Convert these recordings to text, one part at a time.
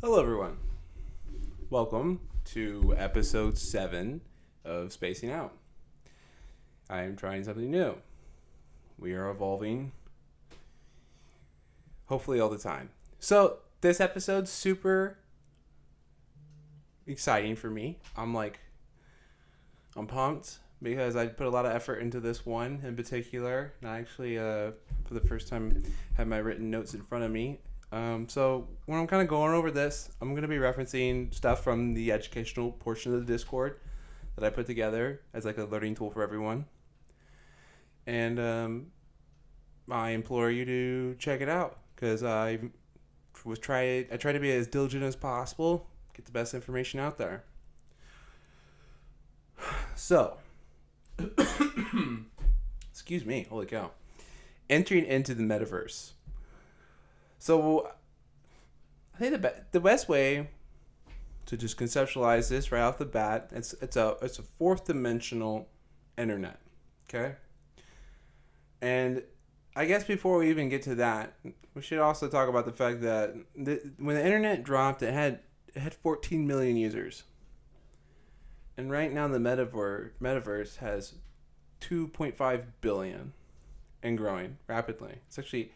Hello, everyone. Welcome to episode 7 of Spacing Out. I am trying something new. We are evolving, hopefully, all the time. So, this episode's super exciting for me. I'm pumped because I put a lot of effort into this one in particular. And I actually, for the first time, have my written notes in front of me. So when I'm kind of going over this, I'm going to be referencing stuff from the educational portion of the Discord that I put together as like a learning tool for everyone. And I implore you to check it out because I try to be as diligent as possible, get the best information out there. So, excuse me, holy cow. Entering into the Metaverse. So, I think the best way to just conceptualize this right off the bat, it's a fourth dimensional internet, okay? And I guess before we even get to that, we should also talk about the fact that when the internet dropped, it had 14 million users, and right now the metaverse has 2.5 billion and growing rapidly. It's actually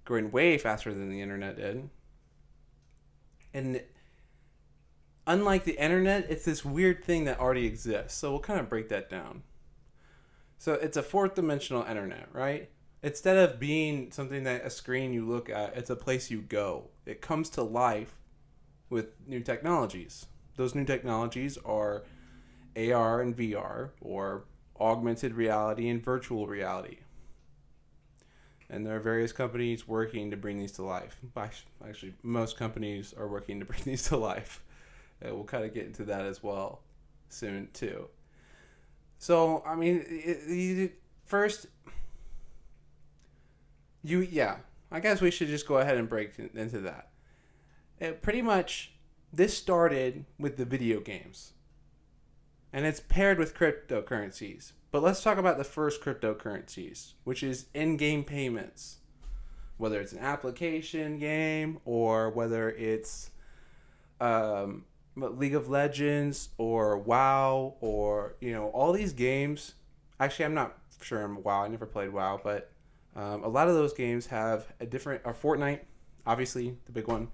growing way faster than the internet did. And unlike the internet, it's this weird thing that already exists. So we'll kind of break that down. So it's a fourth dimensional internet, right? Instead of being something that a screen you look at, it's a place you go. It comes to life with new technologies. Those new technologies are AR and VR, or augmented reality and virtual reality. And there are various companies working to bring these to life. Actually, most companies are working to bring these to life. We'll kind of get into that as well soon, too. So, I mean, first, I guess we should just go ahead and break into that. Pretty much, this started with the video games. And it's paired with cryptocurrencies. But let's talk about the first cryptocurrencies, which is in-game payments. Whether it's an application game or whether it's League of Legends or WoW or, all these games. Actually, I'm not sure I'm WoW. I never played WoW, but a lot of those games have a different... Fortnite, obviously, the big one.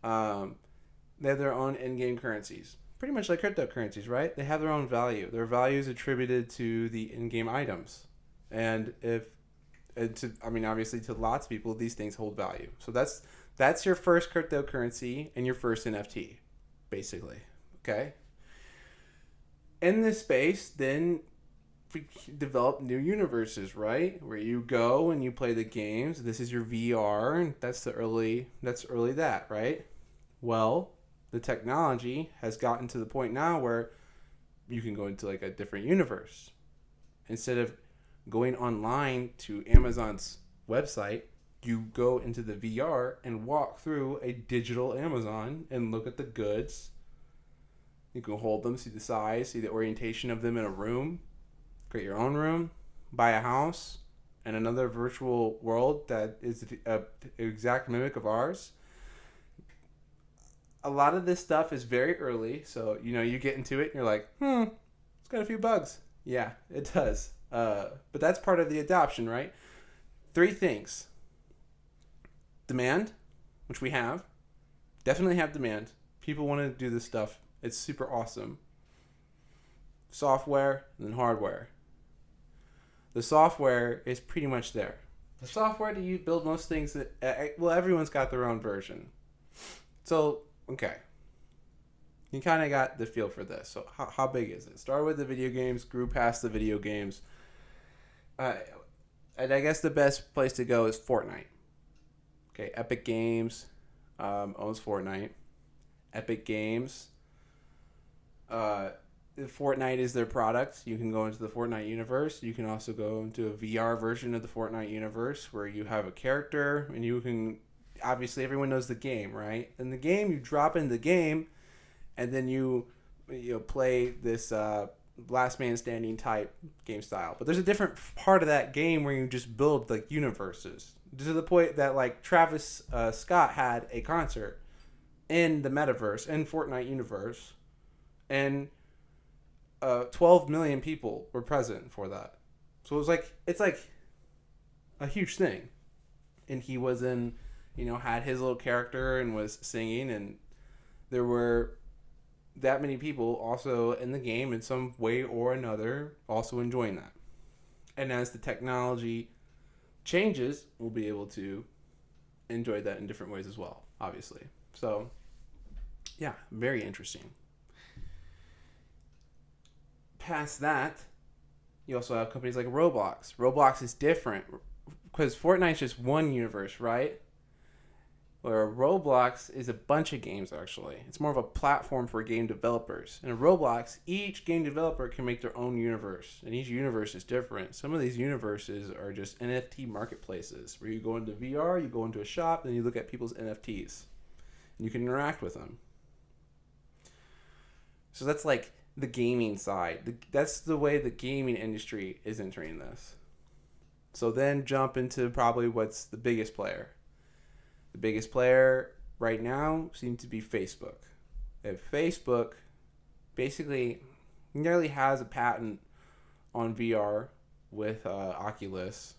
They have their own in-game currencies. Pretty much like cryptocurrencies, right? They have their own value. Their value is attributed to the in-game items. And obviously to lots of people, these things hold value. So that's your first cryptocurrency and your first NFT, basically. Okay? In this space, then we develop new universes, right? Where you go and you play the games. This is your VR, and that's early that, right? Well, the technology has gotten to the point now where you can go into like a different universe. Instead of going online to Amazon's website, you go into the VR and walk through a digital Amazon and look at the goods. You can hold them, see the size, see the orientation of them in a room, create your own room, buy a house, and another virtual world that is an exact mimic of ours. A lot of this stuff is very early, so you get into it and you're like, it's got a few bugs. Yeah, it does. But that's part of the adoption, right? 3 things. Demand, which we definitely have demand. People want to do this stuff. It's super awesome. Software and then hardware. The software is pretty much there. The software that you build most things, everyone's got their own version. So, okay. You kind of got the feel for this. So how big is it? Started with the video games, grew past the video games. And I guess the best place to go is Fortnite. Okay, Epic Games owns Fortnite. Epic Games. Fortnite is their product. You can go into the Fortnite universe. You can also go into a VR version of the Fortnite universe where you have a character and you can... Obviously, everyone knows the game, right? In the game, you drop in the game, and then you play this last man standing type game style. But there's a different part of that game where you just build like universes to the point that like Travis Scott had a concert in the metaverse, in Fortnite universe, and 12 million people were present for that. So it's like a huge thing. And he was in, had his little character and was singing, and there were that many people also in the game in some way or another also enjoying that. And as the technology changes, we'll be able to enjoy that in different ways as well, obviously. So, yeah, very interesting. Past that, you also have companies like Roblox. Roblox is different because Fortnite's just one universe, right? Where Roblox is a bunch of games, actually. It's more of a platform for game developers. In Roblox, each game developer can make their own universe, and each universe is different. Some of these universes are just NFT marketplaces, where you go into VR, you go into a shop, and you look at people's NFTs, and you can interact with them. So that's like the gaming side. That's the way the gaming industry is entering this. So then jump into probably what's the biggest player. The biggest player right now seems to be Facebook. If Facebook basically nearly has a patent on VR with Oculus,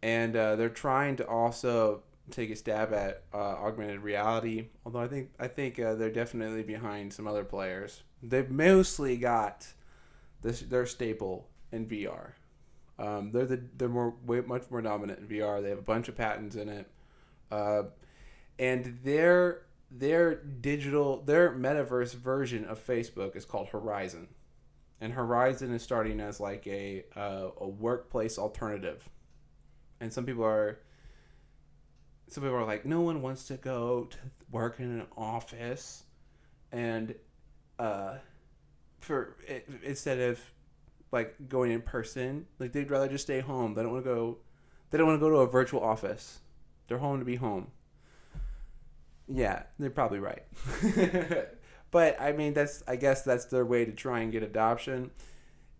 and they're trying to also take a stab at augmented reality. Although I think they're definitely behind some other players. They've mostly got their staple in VR. They're much more dominant in VR. They have a bunch of patents in it. And their metaverse version of Facebook is called Horizon, and Horizon is starting as like a workplace alternative. And some people are like, no one wants to go to work in an office, and instead of like going in person, like they'd rather just stay home. They don't want to go. They don't want to go to a virtual office. They're home to be home. Yeah, they're probably right. But I mean, I guess that's their way to try and get adoption.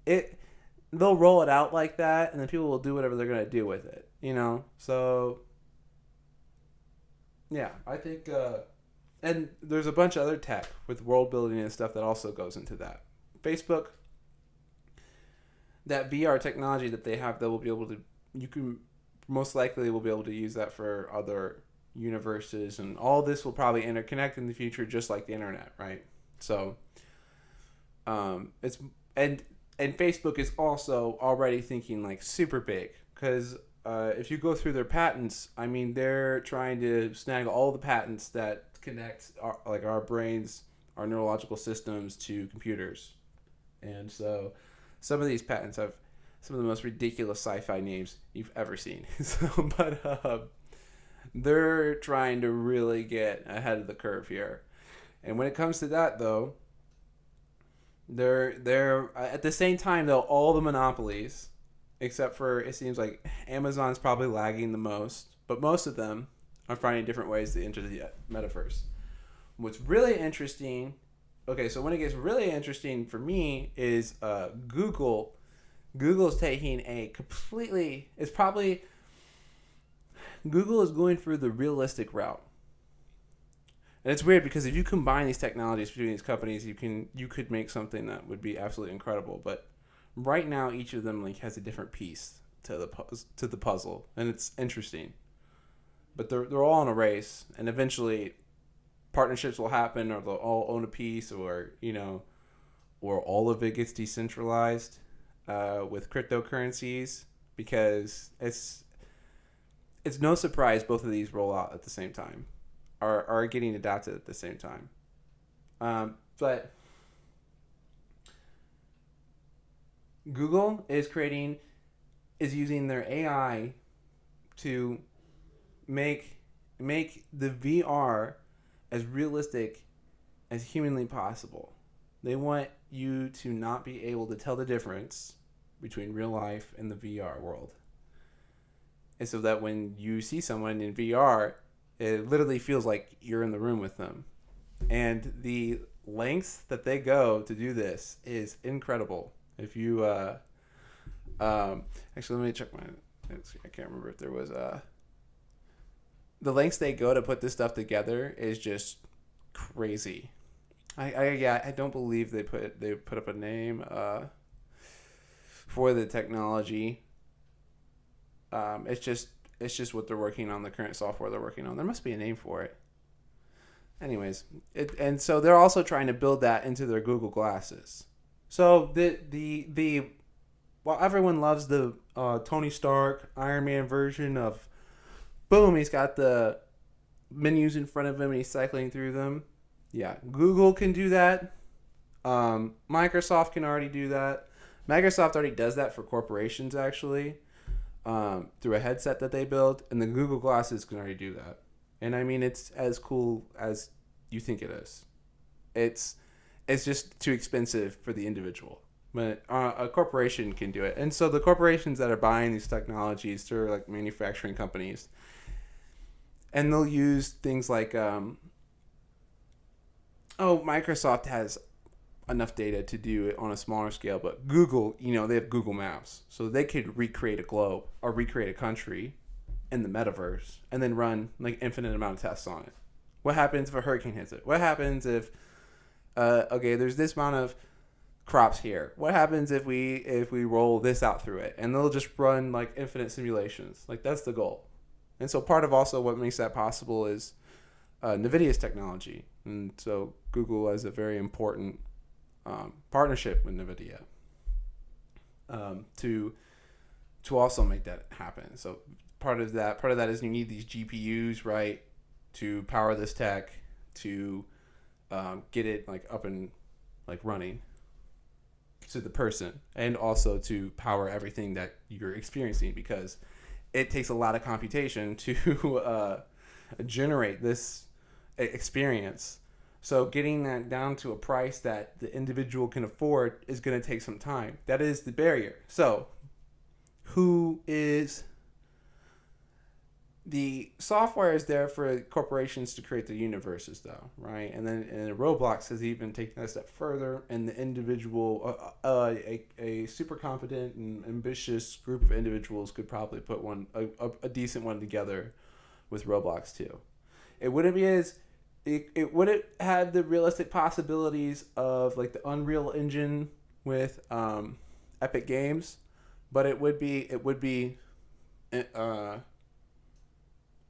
They'll roll it out like that, and then people will do whatever they're gonna do with it. So yeah, I think, and there's a bunch of other tech with world building and stuff that also goes into that. Facebook, that VR technology that they have, that will be able to, you can most likely will be able to use that for other universes, and all this will probably interconnect in the future, just like the internet, right? So, it's and Facebook is also already thinking like super big, because if you go through their patents, I mean, they're trying to snag all the patents that connect our brains, our neurological systems to computers, and so some of these patents have some of the most ridiculous sci-fi names you've ever seen. But they're trying to really get ahead of the curve here. And when it comes to that, though, they're at the same time, though, all the monopolies, except for, it seems like Amazon's probably lagging the most, but most of them are finding different ways to enter the metaverse. What's really interesting, okay, so when it gets really interesting for me is Google. Google's taking Google is going through the realistic route. And it's weird because if you combine these technologies between these companies, you could make something that would be absolutely incredible. But right now, each of them has a different piece to the puzzle, and it's interesting. But they're all in a race, and eventually, partnerships will happen, or they'll all own a piece, or or all of it gets decentralized. With cryptocurrencies, because it's no surprise both of these roll out at the same time, are getting adopted at the same time. But Google is using their AI to make the VR as realistic as humanly possible. They want you to not be able to tell the difference between real life and the VR world. And so that when you see someone in VR, it literally feels like you're in the room with them. And the lengths that they go to do this is incredible. If you, actually, let me check I can't remember if there was the lengths they go to put this stuff together is just crazy. I don't believe they put up a name for the technology. It's just what they're working on, the current software they're working on. There must be a name for it. Anyways, and so they're also trying to build that into their Google glasses. So the while everyone loves the Tony Stark Iron Man version of, boom, he's got the menus in front of him and he's cycling through them. Yeah, Google can do that. Microsoft can already do that. Microsoft already does that for corporations, actually, through a headset that they build, and the Google glasses can already do that. And I mean, it's as cool as you think it is. It's just too expensive for the individual, but a corporation can do it. And so the corporations that are buying these technologies, they're like manufacturing companies, and they'll use things like, Microsoft has enough data to do it on a smaller scale, but Google, they have Google Maps, so they could recreate a globe or recreate a country in the metaverse and then run like infinite amount of tests on it. What happens if a hurricane hits it? What happens if there's this amount of crops here? What happens if we roll this out through it? And they'll just run like infinite simulations. Like, that's the goal. And so part of also what makes that possible is NVIDIA's technology. And so Google has a very important partnership with NVIDIA to also make that happen. So part of that is you need these GPUs, right, to power this tech, to get it like up and like running to the person, and also to power everything that you're experiencing, because it takes a lot of computation to generate this experience. So getting that down to a price that the individual can afford is going to take some time. That is the barrier. So the software is there for corporations to create the universes, though, right? And then Roblox has even taken that a step further, and the individual, a super confident and ambitious group of individuals could probably put a decent one together with Roblox too. It wouldn't be as it wouldn't have the realistic possibilities of like the Unreal Engine with Epic Games, but it would be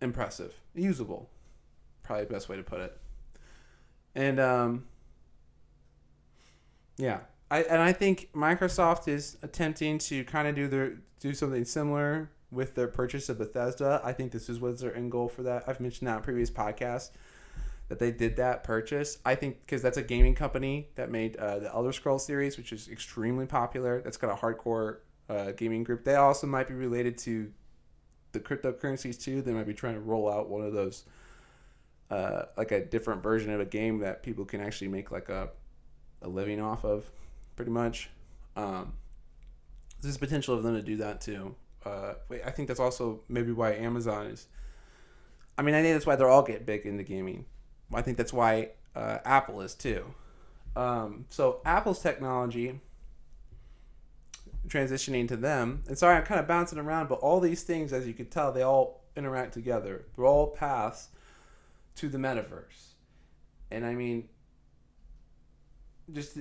impressive, usable, probably the best way to put it. And I think Microsoft is attempting to kind of do something similar with their purchase of Bethesda. I think this was their end goal for that. I've mentioned that in previous podcasts, that they did that purchase. I think because that's a gaming company that made the Elder Scrolls series, which is extremely popular. That's got a hardcore gaming group. They also might be related to the cryptocurrencies too. They might be trying to roll out one of those, like a different version of a game that people can actually make like a living off of, pretty much. There's potential of them to do that too. I think that's also maybe why Amazon is. I mean, I think that's why they're all getting big into gaming. I think that's why Apple is too. So Apple's technology, transitioning to them, and sorry I'm kind of bouncing around, but all these things, as you can tell, they all interact together. They're all paths to the metaverse. And I mean, just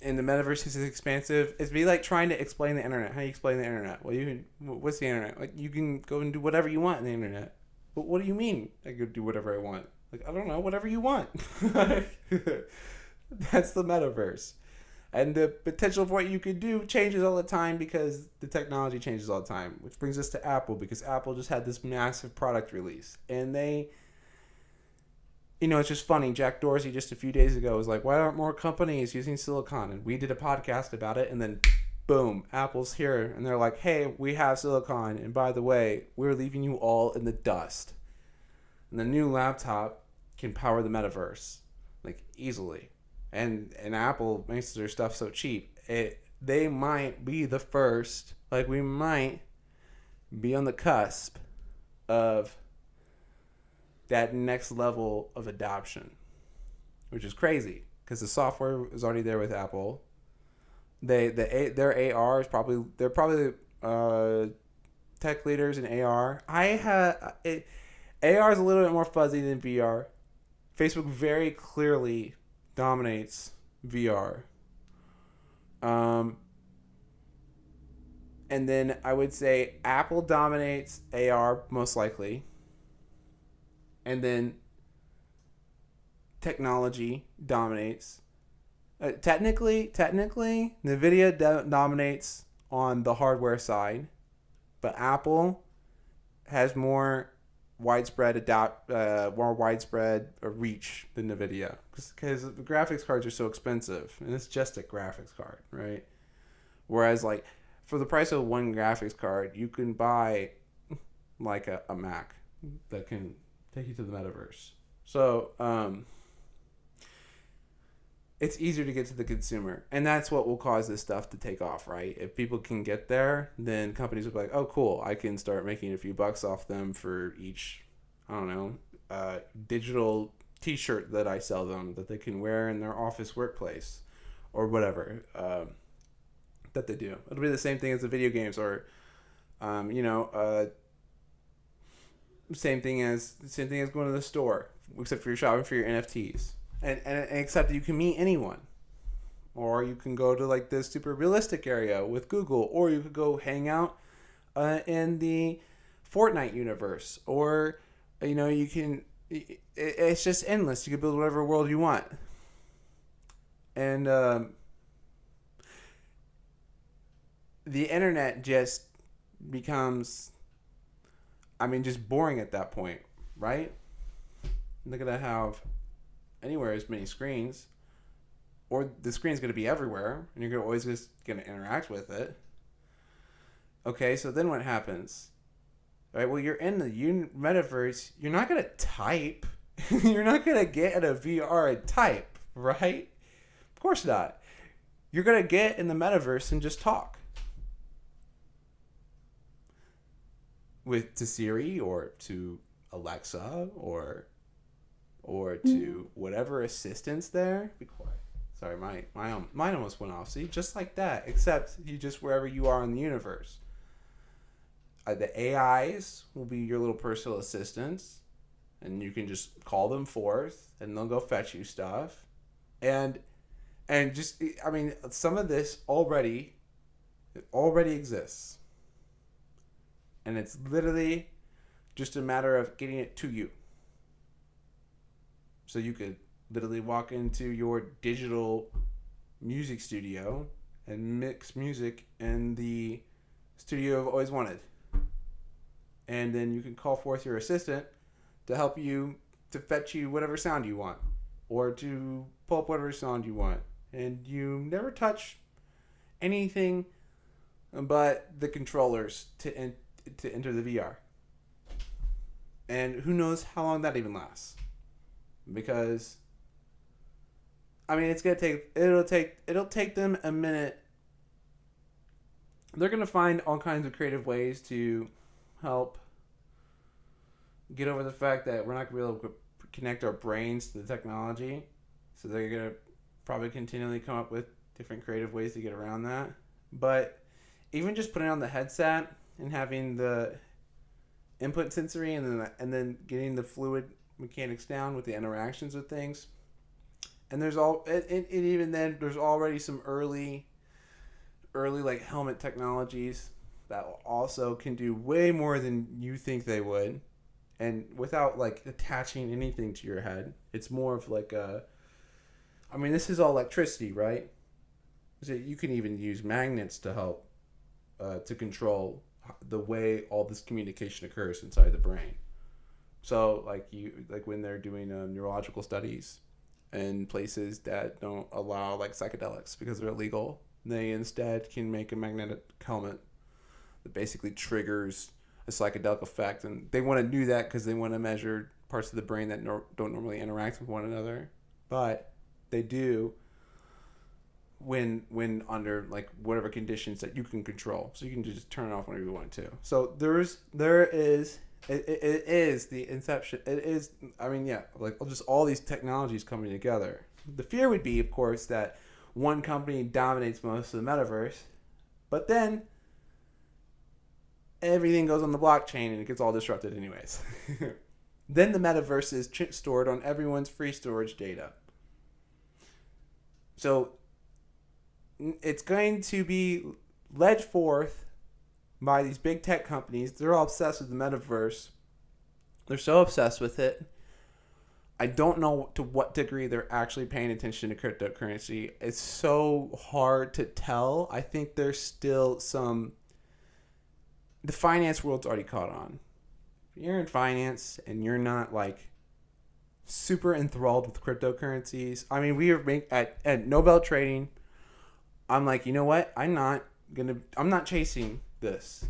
in the metaverse is expansive. It'd be like trying to explain the internet. How do you explain the internet? Well, what's the internet? Like, you can go and do whatever you want in the internet. But what do you mean I could do whatever I want? Like, I don't know, whatever you want. That's the metaverse. And the potential of what you could do changes all the time because the technology changes all the time. Which brings us to Apple, because Apple just had this massive product release. And they, it's just funny. Jack Dorsey just a few days ago was like, why aren't more companies using silicon? And we did a podcast about it. And then, boom, Apple's here. And they're like, hey, we have silicon. And by the way, we're leaving you all in the dust. And the new laptop can power the metaverse, like, easily. And Apple makes their stuff so cheap. They might be the first, like, we might be on the cusp of that next level of adoption, which is crazy because the software is already there with Apple. Their AR is they're probably tech leaders in AR. AR is a little bit more fuzzy than VR. Facebook very clearly dominates VR. Um, and then I would say Apple dominates AR most likely. And then technology dominates. Technically, NVIDIA dominates on the hardware side, but Apple has more widespread reach than NVIDIA because the graphics cards are so expensive, and it's just a graphics card, right? Whereas, like, for the price of one graphics card, you can buy like a Mac that can take you to the metaverse. So, it's easier to get to the consumer, and that's what will cause this stuff to take off, right? If people can get there, then companies will be like, oh, cool, I can start making a few bucks off them for each, I don't know, digital t-shirt that I sell them that they can wear in their office workplace or whatever that they do. It'll be the same thing as the video games or, same thing as going to the store, except for you're shopping for your NFTs. And except you can meet anyone, or you can go to like this super realistic area with Google, or you could go hang out in the Fortnite universe, or you can. It's just endless. You can build whatever world you want, and the internet just becomes, just boring at that point, right? Look at that, have anywhere as many screens, or the screen's going to be everywhere, and you're always just going to interact with it. Okay, so then what happens? Right, well, you're in the metaverse. You're not going to type. You're not going to get in a VR and type, right? Of course not. You're going to get in the metaverse and just talk to Siri or to Alexa or to whatever assistants there. Be quiet. Sorry, mine almost went off. See, just like that, except you just wherever you are in the universe. The AIs will be your little personal assistants, and you can just call them forth, and they'll go fetch you stuff. And just, some of this already exists. And it's literally just a matter of getting it to you. So you could literally walk into your digital music studio and mix music in the studio you've always wanted. And then you can call forth your assistant to help you, to fetch you whatever sound you want, or to pull up whatever sound you want. And you never touch anything but the controllers to enter the VR. And who knows how long that even lasts. Because it'll take them a minute. They're gonna find all kinds of creative ways to help get over the fact that we're not gonna be able to connect our brains to the technology. So they're gonna probably continually come up with different creative ways to get around that. But even just putting on the headset and having the input sensory and then getting the fluid mechanics down with the interactions with things, and there's even then there's already some early like helmet technologies that also can do way more than you think they would, and without like attaching anything to your head. It's more of like this is all electricity, right? So you can even use magnets to help to control the way all this communication occurs inside the brain. So like when they're doing neurological studies in places that don't allow like psychedelics because they're illegal, they instead can make a magnetic helmet that basically triggers a psychedelic effect. And they want to do that because they want to measure parts of the brain that don't normally interact with one another, but they do when under like whatever conditions that you can control. So you can just turn it off whenever you want to. So there is It is the inception. It is, like just all these technologies coming together. The fear would be, of course, that one company dominates most of the metaverse, but then everything goes on the blockchain and it gets all disrupted anyways. then the metaverse is stored on everyone's free storage data. So it's going to be led forth by these big tech companies. They're all obsessed with the metaverse. They're so obsessed with it. I don't know to what degree they're actually paying attention to cryptocurrency. It's so hard to tell. I think there's still some... The finance world's already caught on. If you're in finance and you're not like super enthralled with cryptocurrencies. I mean, we are at Nobel Trading. I'm like, you know what? I'm not chasing this.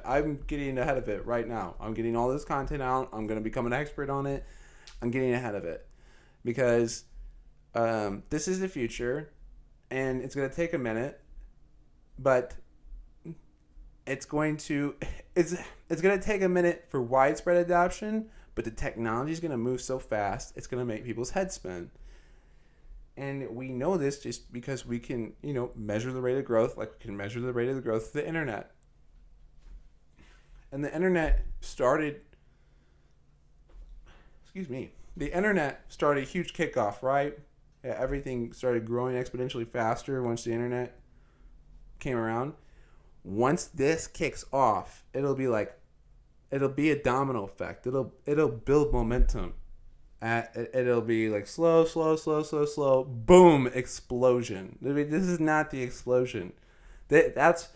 I'm getting ahead of it right now. I'm getting all this content out. I'm going to become an expert on it. I'm getting ahead of it because this is the future, and it's going to take a minute, but it's going to take a minute for widespread adoption. But the technology is going to move so fast, it's going to make people's heads spin. And we know this just because we can, measure the rate of growth, like we can measure the rate of the growth of the internet. And the internet started a huge kickoff, right? Yeah, everything started growing exponentially faster once the internet came around. Once this kicks off, it'll be a domino effect. It'll build momentum. It'll be like slow, boom, explosion. I mean, this is not the explosion. That's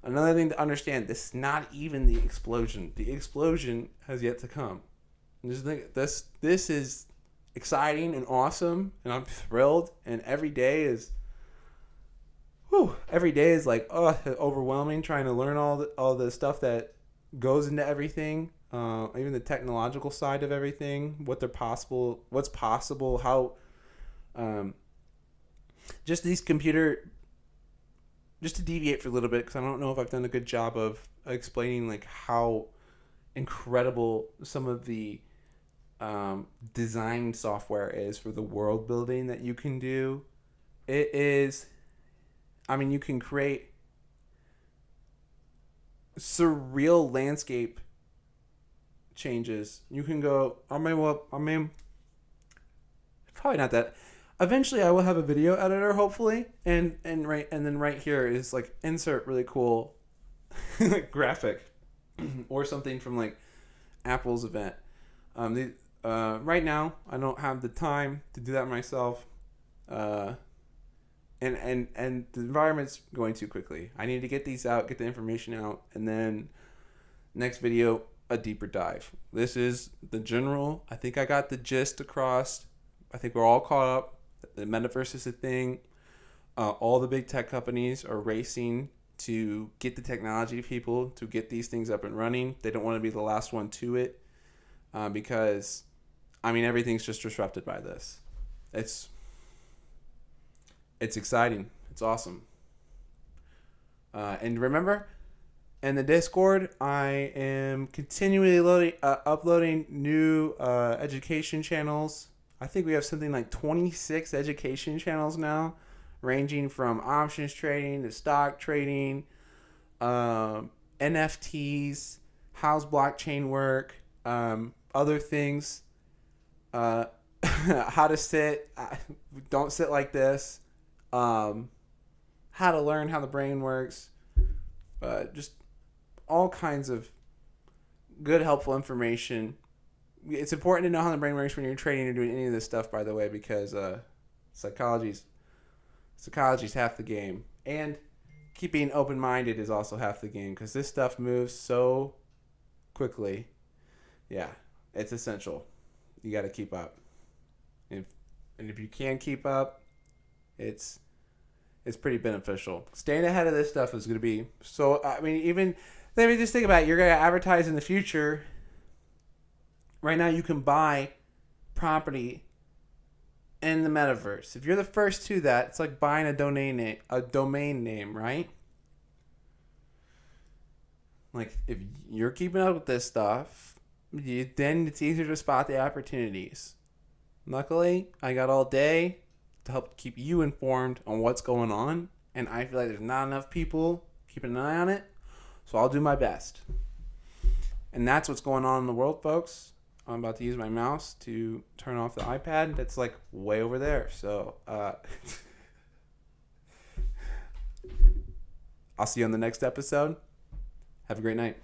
another thing to understand. This is not even the explosion. The explosion has yet to come. This is exciting and awesome, and I'm thrilled. And every day is like overwhelming. Trying to learn all the stuff that goes into everything, even the technological side of everything, what's possible, how just to deviate for a little bit, because I don't know if I've done a good job of explaining like how incredible some of the design software is for the world building that you can do. It is, you can create surreal landscape changes. You can go, probably not that. Eventually I will have a video editor, hopefully, and then right here is like insert really cool graphic or something from like Apple's event. Right now I don't have the time to do that myself. And the environment's going too quickly. I need to get these out, get the information out, and then next video, a deeper dive. This is the general. I think I got the gist across. I think we're all caught up. The metaverse is a thing. All the big tech companies are racing to get the technology to people, to get these things up and running. They don't want to be the last one to it because, everything's just disrupted by this. It's exciting. It's awesome. And remember, in the Discord, I am continually uploading new education channels. I think we have something like 26 education channels now, ranging from options trading to stock trading, NFTs, how's blockchain work, other things, how to sit, don't sit like this, how to learn how the brain works, just all kinds of good, helpful information. It's important to know how the brain works when you're trading or doing any of this stuff, by the way, because psychology's half the game. And keeping open-minded is also half the game, because this stuff moves so quickly. Yeah, it's essential. You got to keep up. And if you can keep up, it's pretty beneficial. Staying ahead of this stuff is going to be so. Even let me just think about it. You're going to advertise in the future. Right now, you can buy property in the metaverse. If you're the first to that, it's like buying a domain name, right? Like, if you're keeping up with this stuff, then it's easier to spot the opportunities. Luckily, I got all day to help keep you informed on what's going on, and I feel like there's not enough people keeping an eye on it, so I'll do my best. And that's what's going on in the world, folks. I'm about to use my mouse to turn off the iPad. That's like way over there. So I'll see you on the next episode. Have a great night.